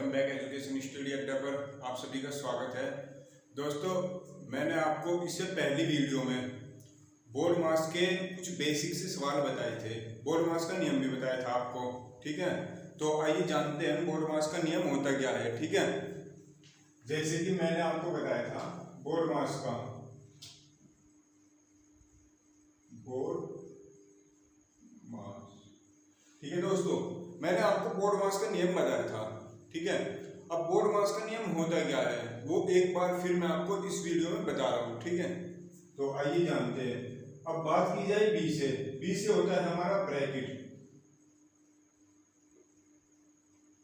Welcome back education study अड्डा पर आप सभी का स्वागत है। दोस्तों, मैंने आपको इससे पहली वीडियो में बोर्ड मास के कुछ बेसिक से सवाल बताए थे, बोर्ड मास का नियम भी बताया था आपको। ठीक है, तो आइए जानते हैं बोर्ड मास का नियम होता क्या है। ठीक है, जैसे कि मैंने आपको बताया था बोर्ड मास का, बोर्ड मास। ठीक है दोस्तों, मैंने आपको बोर्ड मास का नियम बताया था। ठीक है, अब बोर्ड मास का नियम होता क्या है वो एक बार फिर मैं आपको इस वीडियो में बता रहा हूँ। ठीक है, तो आइए जानते हैं। अब बात की जाए बी से। बी से होता है हमारा ब्रैकेट।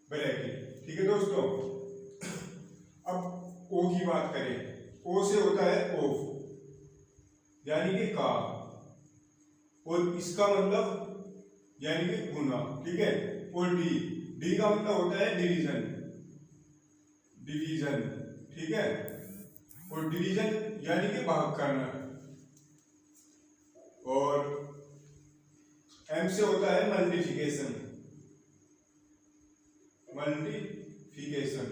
ब्रैकेट, ठीक है दोस्तों। अब ओ की बात करें, ओ से होता है ऑफ, यानी कि का, और इसका मतलब यानी कि गुना। ठीक है, और डी, डी का मतलब होता है डिवीजन, डिवीजन। ठीक है, और डिवीजन यानी कि भाग करना। और एम से होता है मल्टीप्लिकेशन, मल्टीप्लिकेशन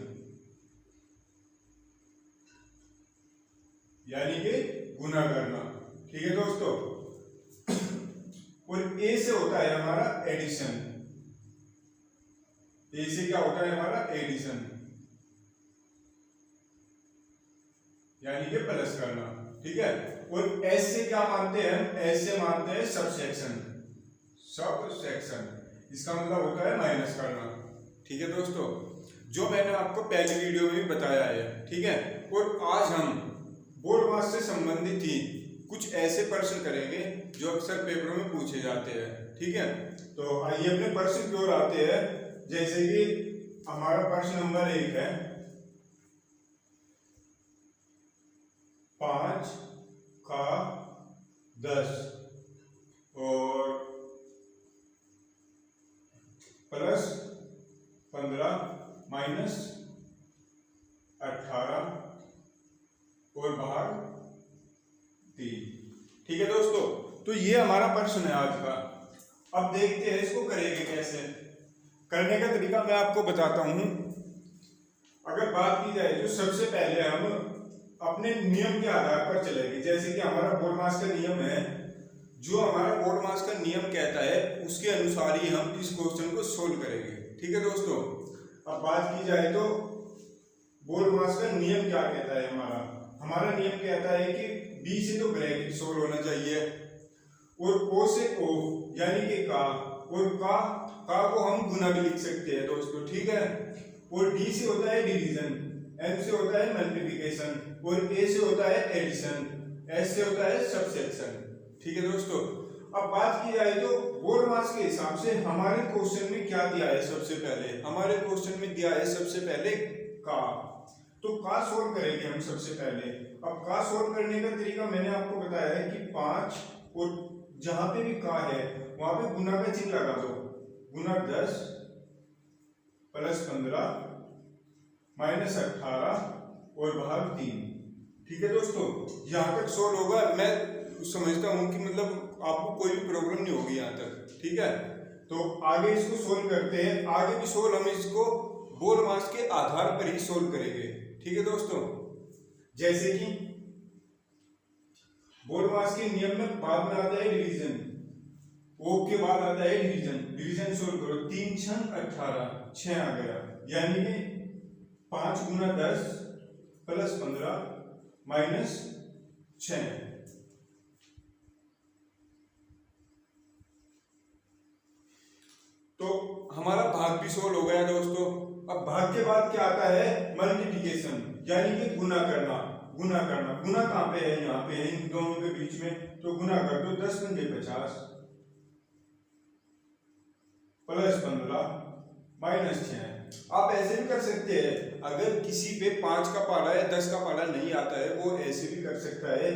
यानी कि गुना करना। ठीक है दोस्तों, और ए से होता है हमारा एडिशन। ए से क्या होता है हमारा एडिशन, यानी कि प्लस करना। ठीक है, और एस से क्या मानते हैं हम? एस से मानते हैं सबसेक्शन, सबसेक्शन। इसका मतलब होता है माइनस करना। ठीक है दोस्तों, जो मैंने आपको पहले वीडियो में भी बताया है। ठीक है, और आज हम बोर्ड मास से संबंधित ही कुछ ऐसे प्रश्न करेंगे जो अक्सर पेपरों में पूछे जाते हैं। ठीक है, तो आइए अपने प्रश्न की ओर आते हैं। जैसे कि हमारा प्रश्न नंबर 1 है, 5 का 10 और प्लस 15 माइनस 18 और भाग 3। ठीक है दोस्तों, तो ये हमारा प्रश्न है आज का। अब देखते हैं इसको करेंगे कैसे। करने का तरीका मैं आपको बताता हूं। अगर बात की जाए, जो सबसे पहले हम अपने नियम के आधार पर चलेंगे। जैसे कि हमारा बोर्ड मास का नियम है, जो हमारा बोर्ड मास का नियम कहता है उसके अनुसार ही हम इस क्वेश्चन को सोल्व करेंगे। ठीक है दोस्तों, अब बात की जाए तो बोर्ड मास का नियम क्या कहता है? हमारा नियम कहता है कि बी से तो ब्रैकेट सोल्व होना चाहिए, और ओ से ओ यानी कि का, और का को हम गुना भी लिख सकते हैं दोस्तों। ठीक है, और डी से होता है डिवीजन, एम से होता है मल्टीप्लिकेशन, और ए से होता है एडिशन, एस से होता है सबसेक्शन। ठीक है दोस्तों, अब बात की जाए तो बोर्ड मास के हिसाब से हमारे क्वेश्चन में क्या दिया है? सबसे पहले हमारे क्वेश्चन में दिया है सबसे पहले का, तो का सोल्व करेंगे हम सबसे पहले। अब का सोल्व करने का तरीका मैंने आपको बताया है कि 5 और जहां पे भी का है वहां पे गुना का चिन्ह लगा दो। गुना 10 प्लस 15 माइनस 18 और भाग 3। ठीक है दोस्तों, यहां तक सोल्व होगा। मैं समझता हूं कि मतलब आपको कोई भी प्रॉब्लम नहीं होगी यहां तक। ठीक है, तो आगे इसको सोल्व करते हैं। आगे भी सोल्व हम इसको बोर्ड मास के आधार पर ही सोल्व करेंगे। ठीक है दोस्तों, जैसे कि बोर्ड मास के नियम में बाद में आता है डिवीजन, ओ के बाद आता है डिवीजन। डिवीजन सोल्व करो, 3 6 18, 6 आ गया, यानी कि 5 गुना 10 प्लस 15 माइनस 6। तो हमारा भाग भी सोल्व हो गया दोस्तों। अब भाग के बाद क्या आता है? मल्टीप्लिकेशन, यानी कि गुना करना। गुना करना, गुना कहां पे है? यहाँ पे है, इन दोनों के बीच में। तो गुना कर दो, 10 पंजे 50 प्लस 15 माइनस 6। आप ऐसे भी कर सकते हैं, अगर किसी पे 5 का पाला है 10 का पाला नहीं आता है, वो ऐसे भी कर सकता है।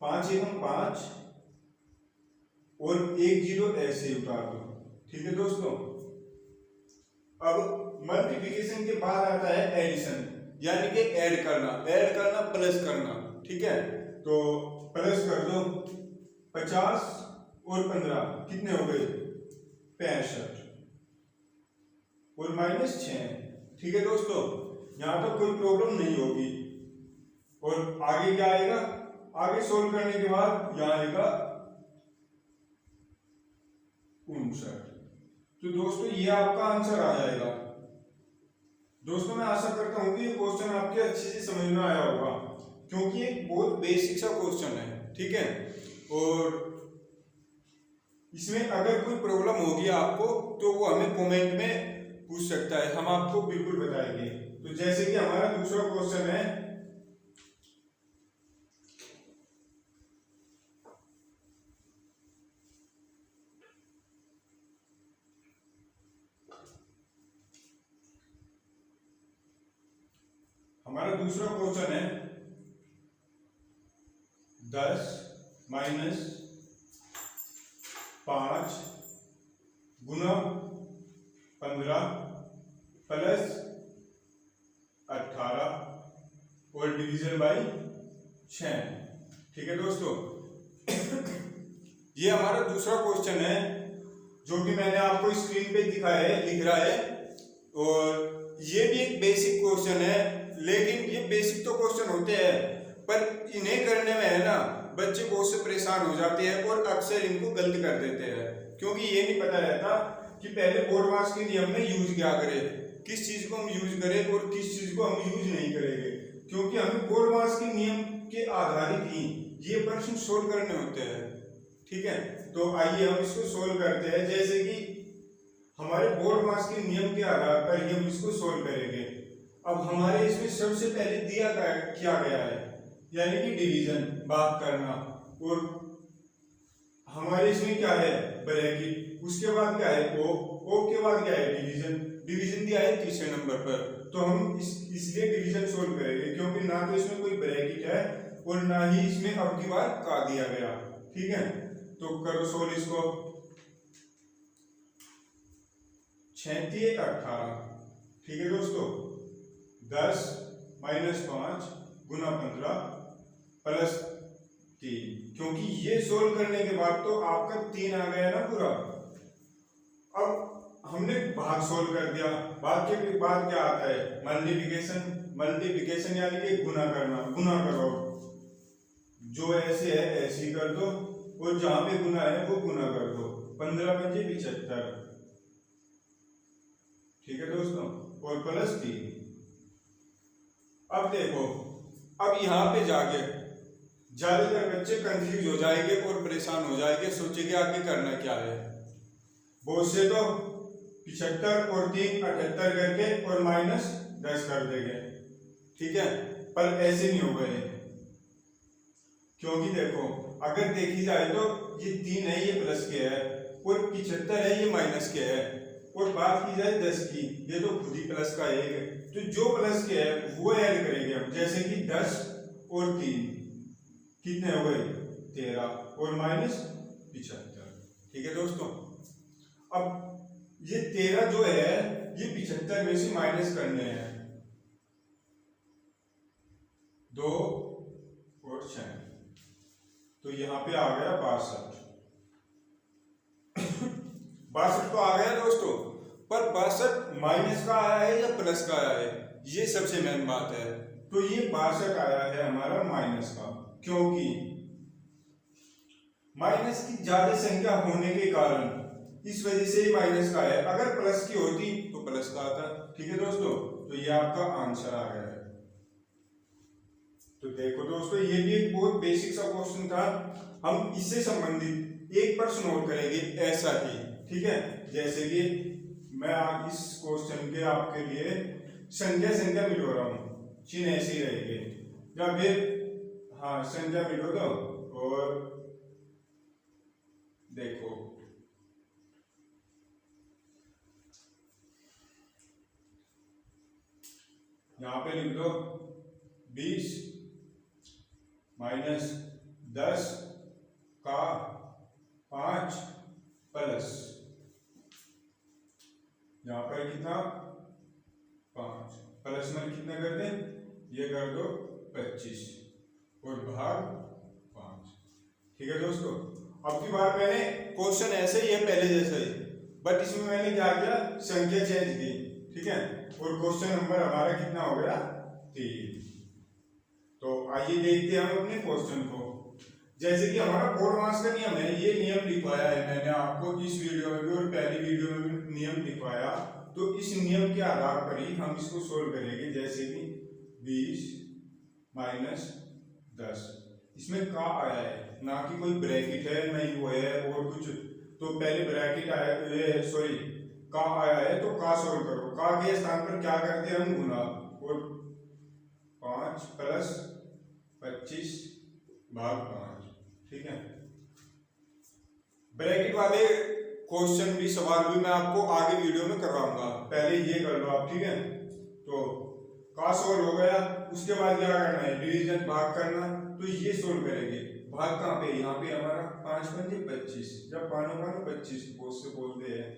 5 एवं 5 और 1 0 ऐसे उतार दो। ठीक है दोस्तों, अब मल्टीप्लिकेशन के बाद आता है एडिशन, यानी कि ऐड करना। ऐड करना प्लस करना। ठीक है, तो प्लस कर दो, 50 और 15 कितने हो गए? 65 और माइनस 6। ठीक है दोस्तों, यहाँ तक कोई प्रॉब्लम नहीं होगी। और आगे क्या आएगा, आगे सोल्व करने के बाद यहाँ आएगा 59। तो दोस्तों ये आपका आंसर आ जाएगा। दोस्तों मैं आशा करता हूँ कि ये क्वेश्चन आपके अच्छे से समझ में आया होगा, क्योंकि एक बहुत बेसिक सा क्वेश्चन है, ठीक है। और इसमें अगर कोई प्रॉब्लम होगी आपको तो वो हमें कमेंट में पूछ सकता है, हम आपको बिल्कुल बताएंगे। तो जैसे कि हमारा दूसरा क्वेश्चन है, हमारा दूसरा क्वेश्चन है 10 माइनस 5 गुना 15 प्लस 18 और डिवीजन बाई 6। ठीक है दोस्तों, ये हमारा दूसरा क्वेश्चन है जो कि मैंने आपको स्क्रीन पे दिखाया है, लिख रहा है। और ये भी एक बेसिक क्वेश्चन है, लेकिन ये बेसिक तो क्वेश्चन होते हैं पर इन्हें करने में है ना बच्चे बहुत से परेशान हो जाते हैं और अक्सर इनको गलत कर देते हैं, क्योंकि ये नहीं पता रहता कि पहले बोर्ड मार्क्स के नियम में यूज क्या करें, किस चीज को हम यूज करें और किस चीज को हम यूज नहीं करेंगे, क्योंकि हमें बोर्ड मार्क्स के नियम के आधारित ही ये प्रश्न सोल्व करने होते हैं। ठीक है, तो आइए हम इसको सोल्व करते हैं। जैसे कि हमारे बोर्ड मार्क्स के नियम के आधार पर ही हम इसको सोल्व करेंगे। अब हमारे इसमें सबसे पहले दिया क्या गया है, यानी कि डिवीजन, भाग करना, और हमारे इसमें क्या है ब्रैकेट, उसके बाद क्या है ओ के बाद क्या है डिवीजन। डिवीजन दिया है तीसरे नंबर पर, तो हम इसलिए डिवीजन सोल्व करेंगे, क्योंकि ना तो इसमें कोई ब्रैकेट है और ना ही इसमें अब की बार का दिया गया। ठीक है, तो करो सोल्व इसको। 36 18। ठीक है दोस्तों, 10 माइनस 5 गुना 15 प्लस 3, क्योंकि ये सोल्व करने के बाद तो आपका 3 आ गया ना पूरा। अब हमने भाग सोल्व कर दिया, भाग के बाद क्या आता है मल्टीप्लिकेशन। मल्टीप्लिकेशन यानी कि गुना करना, गुना करो, जो ऐसे है ऐसे ही कर दो और जहां पे गुना है वो गुना कर दो। 15 × 5 = 75। ठीक है दोस्तों, और प्लस 3। अब देखो, अब यहाँ पे जाके ज्यादातर बच्चे कंफ्यूज हो जाएंगे और परेशान हो जाएंगे, सोचेंगे आगे करना क्या है। बहुत से तो 75 और 3 78 करके और -10 कर देंगे। ठीक है, पर ऐसे नहीं हो गए, क्योंकि देखो अगर देखी जाए तो ये 3 है ये प्लस के है और 75 है ये माइनस के है, और बात की जाए 10 की, ये तो खुद ही प्लस का 1 है, तो जो प्लस के है वो ऐड करेंगे हम। जैसे कि 10 और 3 कितने हो गए 13 और -75। ठीक है दोस्तों, अब ये 13 जो है ये 75 में से माइनस करने हैं, 2 और 6, तो यहाँ पे आ गया 62। 62 तो आ गया दोस्तों, पर 62 माइनस का आया है या प्लस का आया है, ये सबसे मेन बात है। तो ये 62 आया है हमारा माइनस का, क्योंकि माइनस की ज्यादा संख्या होने के कारण इस वजह से ही माइनस का है। अगर प्लस की होती तो प्लस का आता। ठीक है दोस्तों, तो ये आपका आंसर आ गया है। तो देखो दोस्तों, ये भी एक बहुत बेसिक सा क्वेश्चन था, हम इससे संबंधित एक प्रश्न और करेंगे ऐसा ही। ठीक है, जैसे कि मैं इस क्वेश्चन के आपके लिए संख्या मिलो रहा हूँ, चिन्ह ऐसे ही रहेंगे, या फिर हाँ संख्या मिलो दो। और देखो यहाँ पे लिख दो 20 - 10 का 5 प्लस, यहाँ पर कितना 5 प्लस में कितना कर दें, ये कर दो 25 और भाग 5। ठीक है दोस्तों, अब की बार मैंने क्वेश्चन ऐसे ही है पहले जैसा ही, बट इसमें मैंने क्या किया संख्या चेंज की। ठीक है, और क्वेश्चन नंबर हमारा कितना हो गया 3। तो आइए देखते हैं हम अपने क्वेश्चन को। जैसे कि हमारा 4 मार्क्स का नियम है, ये नियम लिखवाया है मैंने आपको इस वीडियो में भी और पहली वीडियो में भी नियम लिखवाया। तो इस नियम के आधार पर ही हम इसको सोल्व करेंगे। जैसे कि 20 माइनस 10, इसमें का आया है, ना कि कोई ब्रैकेट है ना ही वो है और कुछ। तो पहले ब्रैकेट आया, सॉरी का आया है, तो का सोल्व करो। का के स्थान पर क्या करते हैं हम, गुना। और 5 प्लस 25 भाग 5, ठीक है। ब्रैकेट वाले क्वेश्चन भी, सवाल भी मैं आपको आगे वीडियो में करवाऊंगा, पहले ये कर लो आप, ठीक है। तो का सोल्व हो गया, उसके बाद क्या करना है, डिवीजन भाग करना। तो ये सोल्व करेंगे। भाग कहाँ पे, यहाँ पे हमारा 5 पंजे 25, जब 5 25 से बोलते हैं।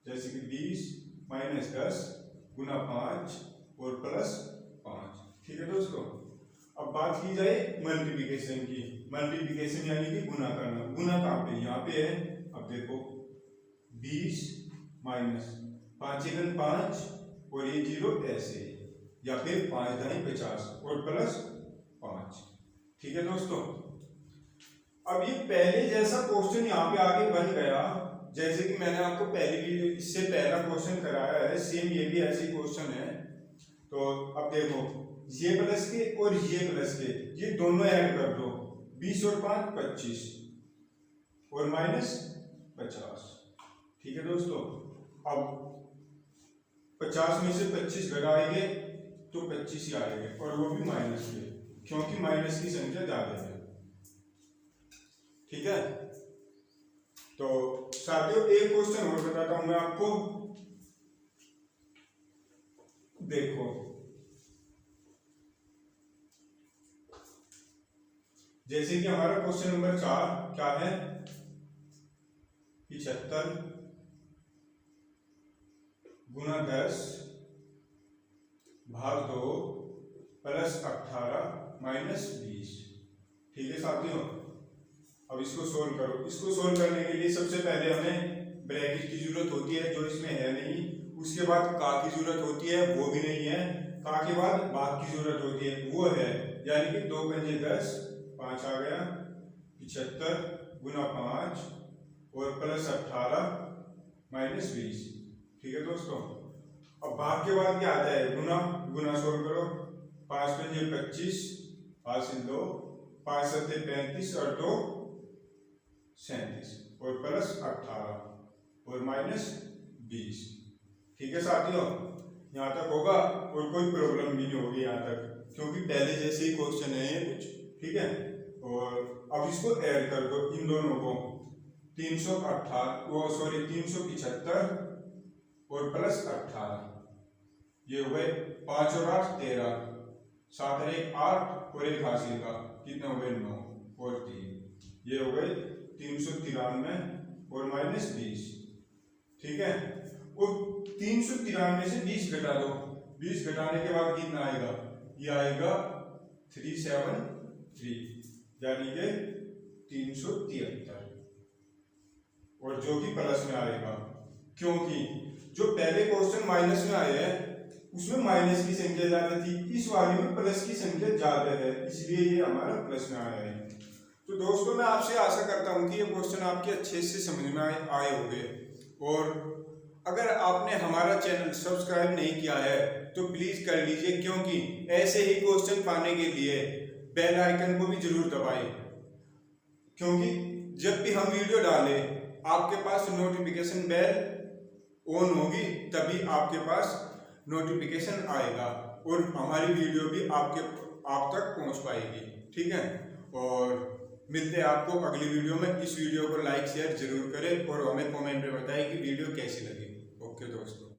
जैसे कि 20 माइनस 10 गुना 5 और प्लस 5, ठीक है दोस्तों। अब बात की जाए मल्टीप्लिकेशन की। मल्टीप्लिकेशन यानी कि गुना करना। गुना कहाँ पे, यहाँ पे है। अब देखो 20 माइनस 5 एकन 5 और ये 0 ऐसे, या फिर 5 दाई 50 और प्लस 5, ठीक है दोस्तों। अब ये पहले जैसा क्वेश्चन यहाँ पे आगे बन गया, जैसे कि मैंने आपको पहले भी इससे पहला क्वेश्चन कराया है, सेम ये भी ऐसे क्वेश्चन है। तो अब देखो ये प्लस के और ये प्लस के, ये दोनों ऐड कर दो। 20 और 5 25 और माइनस 50, ठीक है दोस्तों। अब 50 में से 25 घटाएंगे तो 25 ही आएंगे, और वो भी माइनस के, क्योंकि माइनस की संख्या ज्यादा है, ठीक है। तो साथियों एक क्वेश्चन और बताता हूं मैं आपको। देखो जैसे कि हमारा क्वेश्चन नंबर 4 क्या है, 75 गुना 10 भाग 2 प्लस 18 माइनस 20, ठीक है साथियों। अब इसको सोल्व करो। इसको सोल्व करने के लिए सबसे पहले हमें ब्रैकेट की जरूरत होती है, जो इसमें है नहीं। उसके बाद का की जरूरत होती है, वो भी नहीं है। का के बाद भाग की जरूरत होती है, वो है। यानी कि 2 पंजे 10, 5 आ गया। 75 गुना 5 और प्लस 18 माइनस 20, ठीक है दोस्तों। अब भाग के बाद क्या आता है, गुना। गुना सोल्व करो। 5 पंजे 25, 5 से 2, 5 सत्ते 35 और 2 37 और प्लस 18 और माइनस 20, ठीक है साथियों। यहाँ तक होगा और कोई प्रॉब्लम भी नहीं होगी यहाँ तक, क्योंकि पहले जैसे ही क्वेश्चन है ये कुछ, ठीक है। और अब इसको ऐड कर दो इन दोनों को। 375 और प्लस 18, ये हो गए 5 और 8 13, 7 और 1 8 और 1 हासिल का, कितना हो गए 9 और 3, ये हो गए 393 और माइनस 20, ठीक है। और 393 से 20 घटा दो। 20 घटाने के बाद कितना आएगा, ये आएगा 373, यानी कि 373, और जो कि प्लस में आएगा, क्योंकि जो पहले क्वेश्चन माइनस में आए हैं उसमें माइनस की संख्या ज्यादा थी, इस वाले में प्लस की संख्या ज्यादा है, इसलिए ये हमारा प्लस में आया है। तो दोस्तों मैं आपसे आशा करता हूं कि ये क्वेश्चन आपके अच्छे से समझ में आए होंगे। और अगर आपने हमारा चैनल सब्सक्राइब नहीं किया है तो प्लीज कर लीजिए, क्योंकि ऐसे ही क्वेश्चन पाने के लिए बेल आइकन को भी जरूर दबाएं, क्योंकि जब भी हम वीडियो डालें आपके पास नोटिफिकेशन बेल ऑन होगी, तभी आपके पास नोटिफिकेशन आएगा और हमारी वीडियो भी आप तक पहुंच पाएगी, ठीक है। और मिलते हैं आपको अगली वीडियो में। इस वीडियो को लाइक शेयर जरूर करें और हमें कमेंट में बताएं कि वीडियो कैसी लगी। ओके दोस्तों।